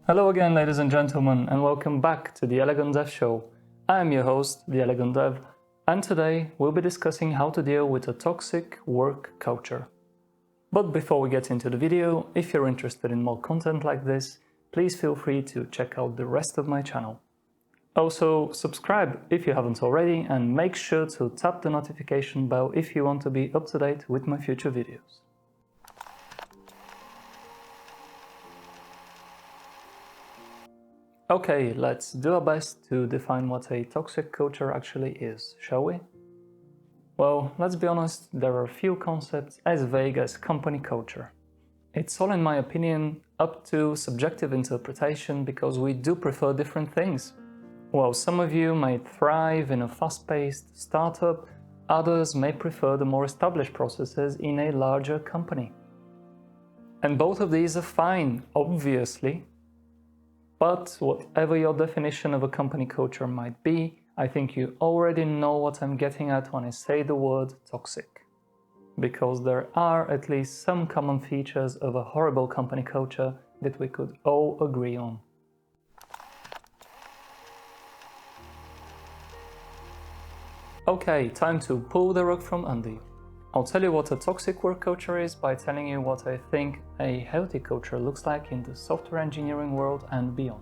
Hello again, ladies and gentlemen, and welcome back to the Elegant Dev Show. I am your host, the Elegant Dev, and today we'll be discussing how to deal with a toxic work culture. But before we get into the video, if you're interested in more content like this, please feel free to check out the rest of my channel. Also, subscribe if you haven't already, and make sure to tap the notification bell if you want to be up to date with my future videos. Okay, let's do our best to define what a toxic culture actually is, shall we? Well, let's be honest, there are few concepts as vague as company culture. It's all, in my opinion, up to subjective interpretation because we do prefer different things. While some of you may thrive in a fast-paced startup, others may prefer the more established processes in a larger company. And both of these are fine, obviously. But whatever your definition of a company culture might be, I think you already know what I'm getting at when I say the word toxic. Because there are at least some common features of a horrible company culture that we could all agree on. Okay, time to pull the rug from under you. I'll tell you what a toxic work culture is by telling you what I think a healthy culture looks like in the software engineering world and beyond.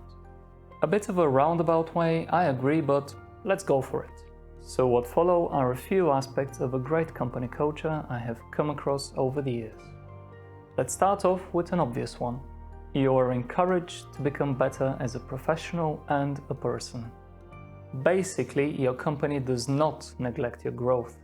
A bit of a roundabout way, I agree, but let's go for it. So what follow are a few aspects of a great company culture I have come across over the years. Let's start off with an obvious one. You are encouraged to become better as a professional and a person. Basically, your company does not neglect your growth.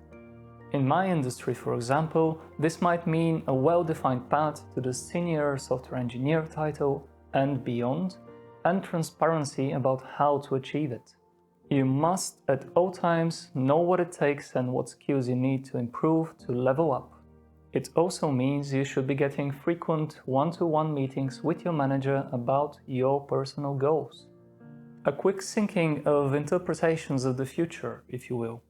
In my industry, for example, this might mean a well-defined path to the senior software engineer title and beyond, and transparency about how to achieve it. You must at all times know what it takes and what skills you need to improve to level up. It also means you should be getting frequent one-to-one meetings with your manager about your personal goals. A quick syncing of interpretations of the future, if you will.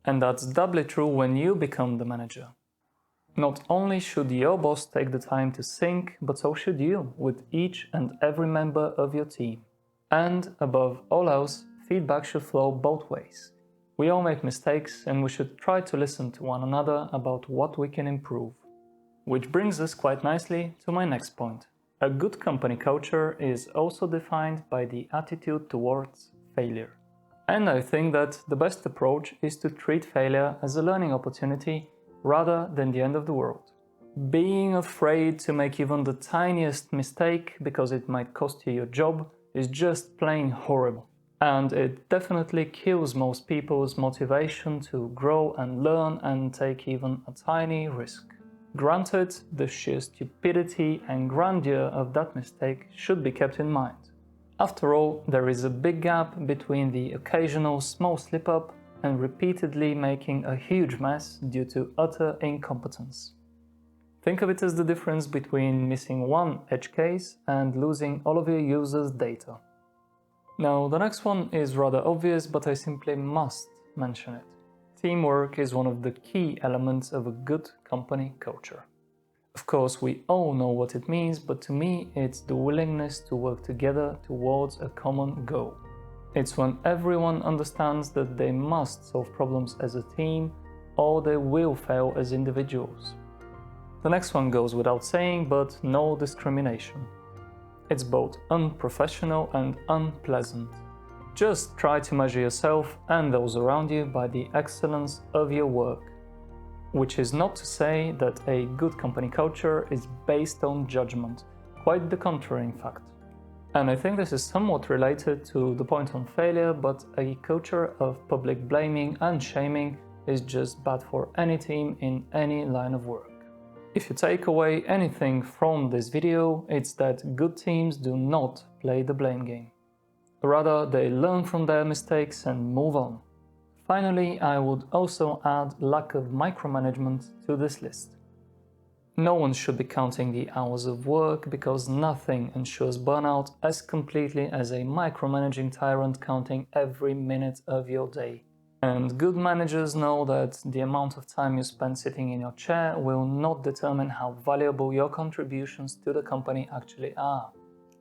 And that's doubly true when you become the manager. Not only should your boss take the time to sync, but so should you with each and every member of your team. And above all else, feedback should flow both ways. We all make mistakes and we should try to listen to one another about what we can improve. Which brings us quite nicely to my next point. A good company culture is also defined by the attitude towards failure. And I think that the best approach is to treat failure as a learning opportunity rather than the end of the world. Being afraid to make even the tiniest mistake because it might cost you your job is just plain horrible. And it definitely kills most people's motivation to grow and learn and take even a tiny risk. Granted, the sheer stupidity and grandeur of that mistake should be kept in mind. After all, there is a big gap between the occasional small slip-up and repeatedly making a huge mess due to utter incompetence. Think of it as the difference between missing one edge case and losing all of your users' data. Now, the next one is rather obvious, but I simply must mention it. Teamwork is one of the key elements of a good company culture. Of course, we all know what it means, but to me, it's the willingness to work together towards a common goal. It's when everyone understands that they must solve problems as a team, or they will fail as individuals. The next one goes without saying, but no discrimination. It's both unprofessional and unpleasant. Just try to measure yourself and those around you by the excellence of your work. Which is not to say that a good company culture is based on judgment, quite the contrary in fact. And I think this is somewhat related to the point on failure, but a culture of public blaming and shaming is just bad for any team in any line of work. If you take away anything from this video, it's that good teams do not play the blame game. Rather, they learn from their mistakes and move on. Finally, I would also add lack of micromanagement to this list. No one should be counting the hours of work because nothing ensures burnout as completely as a micromanaging tyrant counting every minute of your day. And good managers know that the amount of time you spend sitting in your chair will not determine how valuable your contributions to the company actually are.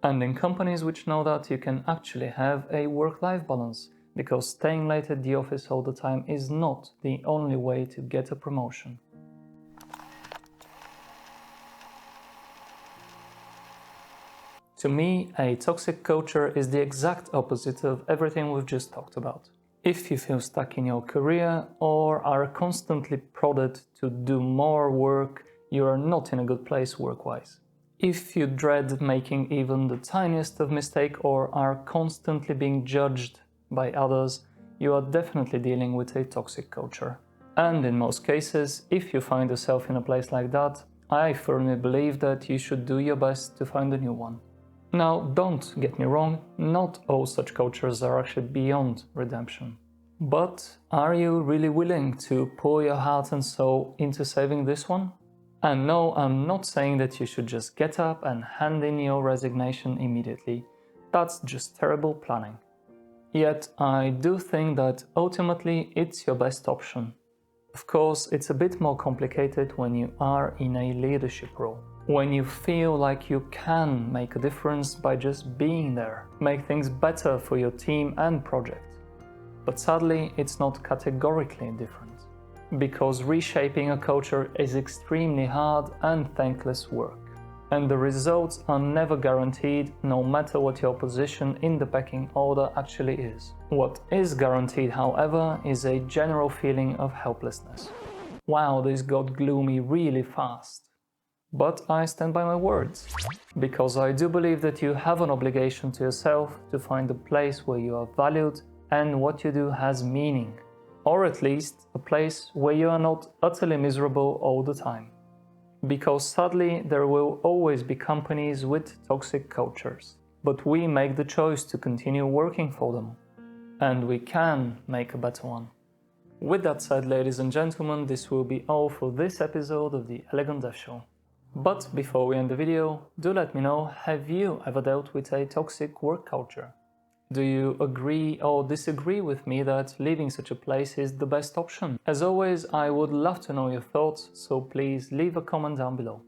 And in companies which know that, you can actually have a work-life balance, because staying late at the office all the time is not the only way to get a promotion. To me, a toxic culture is the exact opposite of everything we've just talked about. If you feel stuck in your career or are constantly prodded to do more work, you are not in a good place work-wise. If you dread making even the tiniest of mistake or are constantly being judged by others, you are definitely dealing with a toxic culture. And in most cases, if you find yourself in a place like that, I firmly believe that you should do your best to find a new one. Now, don't get me wrong, not all such cultures are actually beyond redemption. But are you really willing to pour your heart and soul into saving this one? And no, I'm not saying that you should just get up and hand in your resignation immediately. That's just terrible planning. Yet, I do think that ultimately it's your best option. Of course, it's a bit more complicated when you are in a leadership role, when you feel like you can make a difference by just being there, make things better for your team and project. But sadly, it's not categorically different, because reshaping a culture is extremely hard and thankless work, and the results are never guaranteed, no matter what your position in the pecking order actually is. What is guaranteed, however, is a general feeling of helplessness. Wow, this got gloomy really fast. But I stand by my words, because I do believe that you have an obligation to yourself to find a place where you are valued and what you do has meaning, or at least a place where you are not utterly miserable all the time. Because sadly, there will always be companies with toxic cultures, but we make the choice to continue working for them, and we can make a better one. With that said, ladies and gentlemen, this will be all for this episode of the Elegant Dev Show. But before we end the video, do let me know, have you ever dealt with a toxic work culture? Do you agree or disagree with me that leaving such a place is the best option? As always, I would love to know your thoughts, so please leave a comment down below.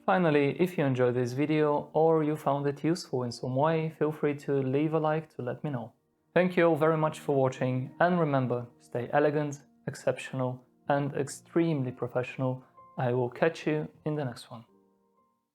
Finally, if you enjoyed this video or you found it useful in some way, feel free to leave a like to let me know. Thank you all very much for watching, and remember, stay elegant, exceptional, and extremely professional. I will catch you in the next one.